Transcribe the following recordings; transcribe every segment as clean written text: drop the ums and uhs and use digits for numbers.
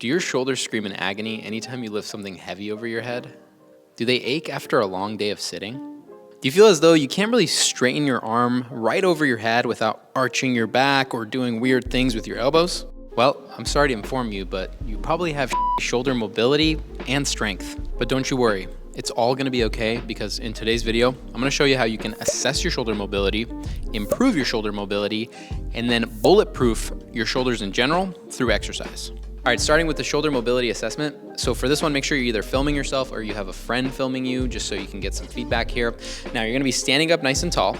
Do your shoulders scream in agony anytime you lift something heavy over your head? Do they ache after a long day of sitting? Do you feel as though you can't really straighten your arm right over your head without arching your back or doing weird things with your elbows? Well, I'm sorry to inform you, but you probably have shoulder mobility and strength. But don't you worry, it's all gonna be okay, because in today's video, I'm gonna show you how you can assess your shoulder mobility, improve your shoulder mobility, and then bulletproof your shoulders in general through exercise. All right, starting with the shoulder mobility assessment. So for this one, make sure you're either filming yourself or you have a friend filming you, just so you can get some feedback here. Now you're gonna be standing up nice and tall.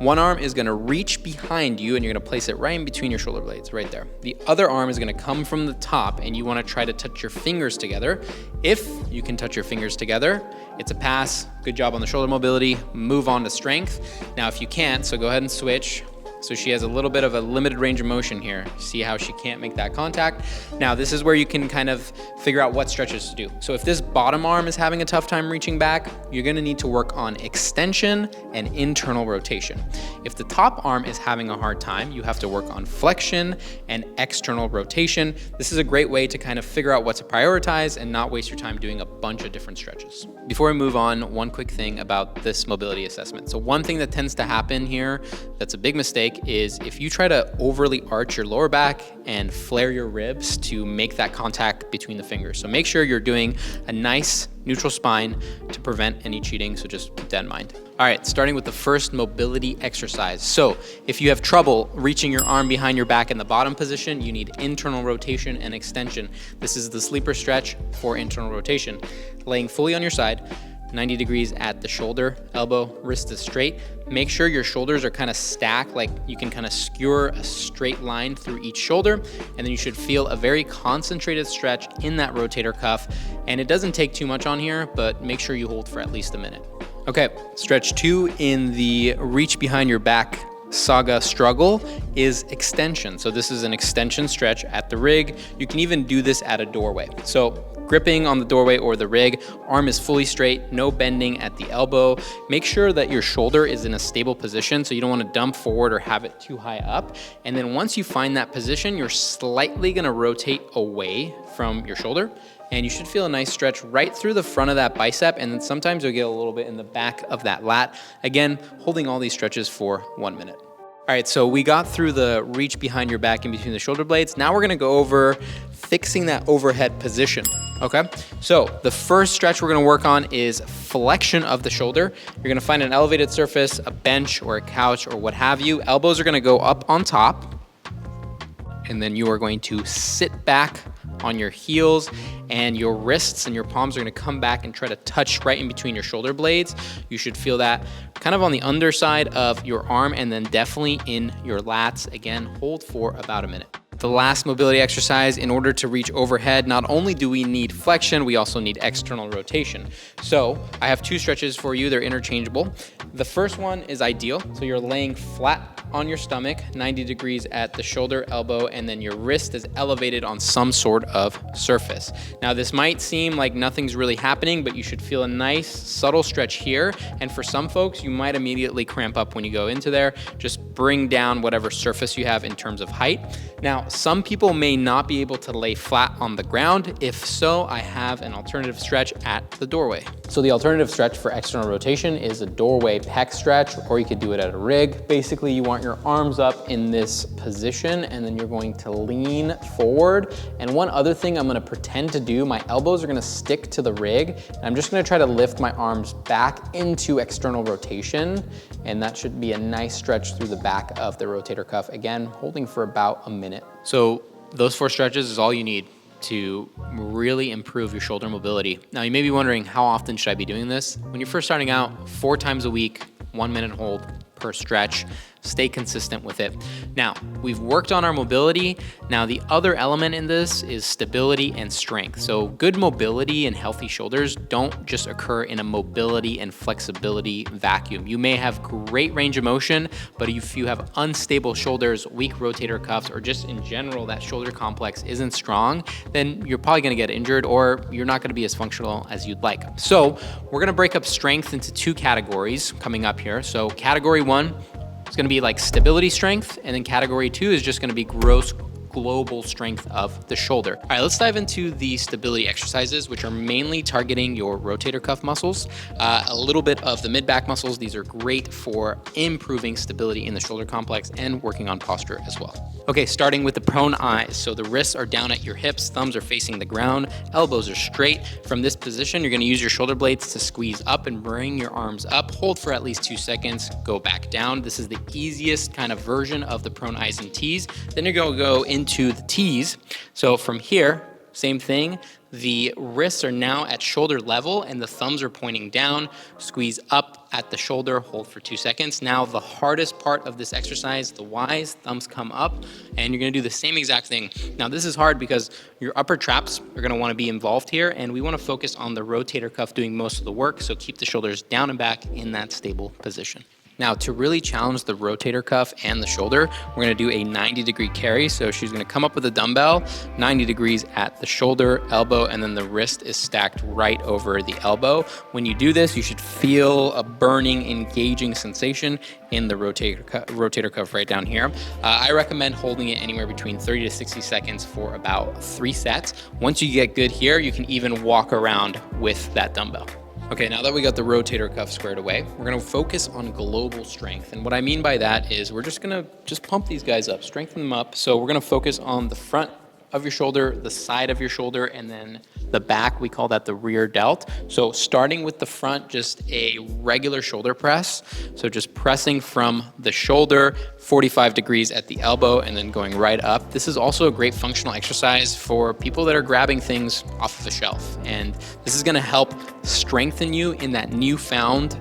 One arm is gonna reach behind you and you're gonna place it right in between your shoulder blades, right there. The other arm is gonna come from the top and you wanna try to touch your fingers together. If you can touch your fingers together, it's a pass. Good job on the shoulder mobility. Move on to strength. Now if you can't, so go ahead and switch. So she has a little bit of a limited range of motion here. See how she can't make that contact? Now this is where you can kind of figure out what stretches to do. So if this bottom arm is having a tough time reaching back, you're gonna need to work on extension and internal rotation. If the top arm is having a hard time, you have to work on flexion and external rotation. This is a great way to kind of figure out what to prioritize and not waste your time doing a bunch of different stretches. Before we move on, one quick thing about this mobility assessment. So one thing that tends to happen here that's a big mistake is if you try to overly arch your lower back and flare your ribs to make that contact between the fingers. So make sure you're doing a nice neutral spine to prevent any cheating, so just keep that in mind. All right, starting with the first mobility exercise. So if you have trouble reaching your arm behind your back in the bottom position, you need internal rotation and extension. This is the sleeper stretch for internal rotation. Laying fully on your side, 90 degrees at the shoulder, elbow, wrist is straight. Make sure your shoulders are kind of stacked, like you can kind of skewer a straight line through each shoulder, and then you should feel a very concentrated stretch in that rotator cuff. And it doesn't take too much on here, but make sure you hold for at least a minute. Okay, stretch 2 in the reach behind your back saga struggle is extension. So this is an extension stretch at the rig. You can even do this at a doorway. So gripping on the doorway or the rig, arm is fully straight, no bending at the elbow. Make sure that your shoulder is in a stable position, so you don't want to dump forward or have it too high up. And then once you find that position, you're slightly going to rotate away from your shoulder, and you should feel a nice stretch right through the front of that bicep, and then sometimes you'll get a little bit in the back of that lat. Again, holding all these stretches for 1 minute. All right, so we got through the reach behind your back in between the shoulder blades. Now we're gonna go over fixing that overhead position, okay? So the first stretch we're gonna work on is flexion of the shoulder. You're gonna find an elevated surface, a bench or a couch or what have you. Elbows are gonna go up on top, and then you are going to sit back on your heels, and your wrists and your palms are gonna come back and try to touch right in between your shoulder blades. You should feel that kind of on the underside of your arm and then definitely in your lats. Again, hold for about a minute. The last mobility exercise, in order to reach overhead, not only do we need flexion, we also need external rotation. So I have 2 stretches for you, they're interchangeable. The first one is ideal. So you're laying flat on your stomach, 90 degrees at the shoulder, elbow, and then your wrist is elevated on some sort of surface. Now this might seem like nothing's really happening, but you should feel a nice subtle stretch here. And for some folks, you might immediately cramp up when you go into there. Just bring down whatever surface you have in terms of height. Now, some people may not be able to lay flat on the ground. If so, I have an alternative stretch at the doorway. So the alternative stretch for external rotation is a doorway pec stretch, or you could do it at a rig. Basically, you want your arms up in this position, and then you're going to lean forward. And one other thing I'm gonna pretend to do, my elbows are gonna stick to the rig, and I'm just gonna try to lift my arms back into external rotation, and that should be a nice stretch through the back of the rotator cuff. Again, holding for about a minute. So those 4 stretches is all you need to really improve your shoulder mobility. Now you may be wondering, how often should I be doing this? When you're first starting out, 4 times a week, 1 minute hold per stretch. Stay consistent with it. Now, we've worked on our mobility. Now, the other element in this is stability and strength. So good mobility and healthy shoulders don't just occur in a mobility and flexibility vacuum. You may have great range of motion, but if you have unstable shoulders, weak rotator cuffs, or just in general that shoulder complex isn't strong, then you're probably gonna get injured or you're not gonna be as functional as you'd like. So we're gonna break up strength into 2 categories coming up here. So category 1, it's gonna be like stability strength, and then category 2 is just gonna be gross global strength of the shoulder. All right, let's dive into the stability exercises, which are mainly targeting your rotator cuff muscles, a little bit of the mid-back muscles. These are great for improving stability in the shoulder complex and working on posture as well. Okay, starting with the prone eyes. So the wrists are down at your hips, thumbs are facing the ground, elbows are straight. From this position, you're gonna use your shoulder blades to squeeze up and bring your arms up. Hold for at least 2 seconds, go back down. This is the easiest kind of version of the prone eyes and T's. Then you're gonna go into the T's. So from here, same thing. The wrists are now at shoulder level and the thumbs are pointing down. Squeeze up at the shoulder, hold for 2 seconds. Now the hardest part of this exercise, the Y's, thumbs come up, and you're gonna do the same exact thing. Now this is hard because your upper traps are gonna wanna be involved here, and we wanna focus on the rotator cuff doing most of the work, so keep the shoulders down and back in that stable position. Now, to really challenge the rotator cuff and the shoulder, we're gonna do a 90-degree carry. So she's gonna come up with a dumbbell, 90 degrees at the shoulder, elbow, and then the wrist is stacked right over the elbow. When you do this, you should feel a burning, engaging sensation in the rotator cuff right down here. I recommend holding it anywhere between 30 to 60 seconds for about 3 sets. Once you get good here, you can even walk around with that dumbbell. Okay, now that we got the rotator cuff squared away, we're gonna focus on global strength. And what I mean by that is we're just gonna pump these guys up, strengthen them up. So we're gonna focus on the front of your shoulder, the side of your shoulder, and then the back. We call that the rear delt. So starting with the front, just a regular shoulder press. So just pressing from the shoulder, 45 degrees at the elbow, and then going right up. This is also a great functional exercise for people that are grabbing things off of the shelf. And this is gonna help strengthen you in that newfound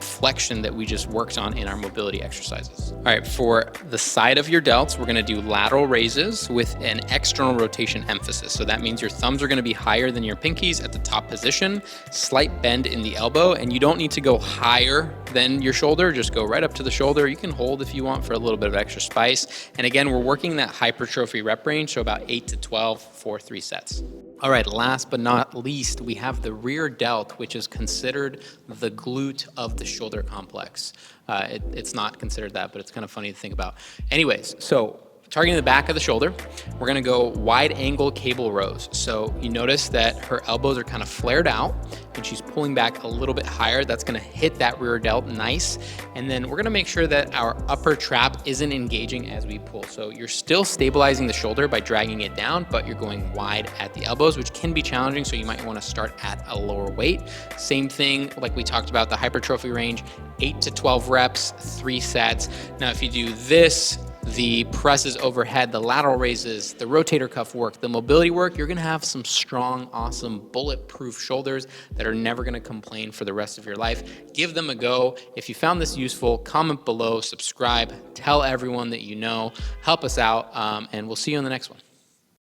flexion that we just worked on in our mobility exercises. All right, for the side of your delts, we're gonna do lateral raises with an external rotation emphasis. So that means your thumbs are gonna be higher than your pinkies at the top position, slight bend in the elbow, and you don't need to go higher than your shoulder, just go right up to the shoulder. You can hold if you want for a little bit of extra spice. And again, we're working that hypertrophy rep range, so about 8 to 12 for 3 sets. All right, last but not least, we have the rear delt, which is considered the glute of the shoulder complex. It's not considered that, but it's kind of funny to think about. Anyways, so targeting the back of the shoulder, we're gonna go wide angle cable rows. So you notice that her elbows are kind of flared out and she's pulling back a little bit higher. That's gonna hit that rear delt nice. And then we're gonna make sure that our upper trap isn't engaging as we pull. So you're still stabilizing the shoulder by dragging it down, but you're going wide at the elbows, which can be challenging. So you might wanna start at a lower weight. Same thing, like we talked about the hypertrophy range, 8 to 12 reps, 3 sets. Now, if you do this, the presses overhead, the lateral raises, the rotator cuff work, the mobility work, you're gonna have some strong, awesome, bulletproof shoulders that are never gonna complain for the rest of your life. Give them a go. If you found this useful, comment below, subscribe, tell everyone that you know, help us out, and we'll see you in the next one.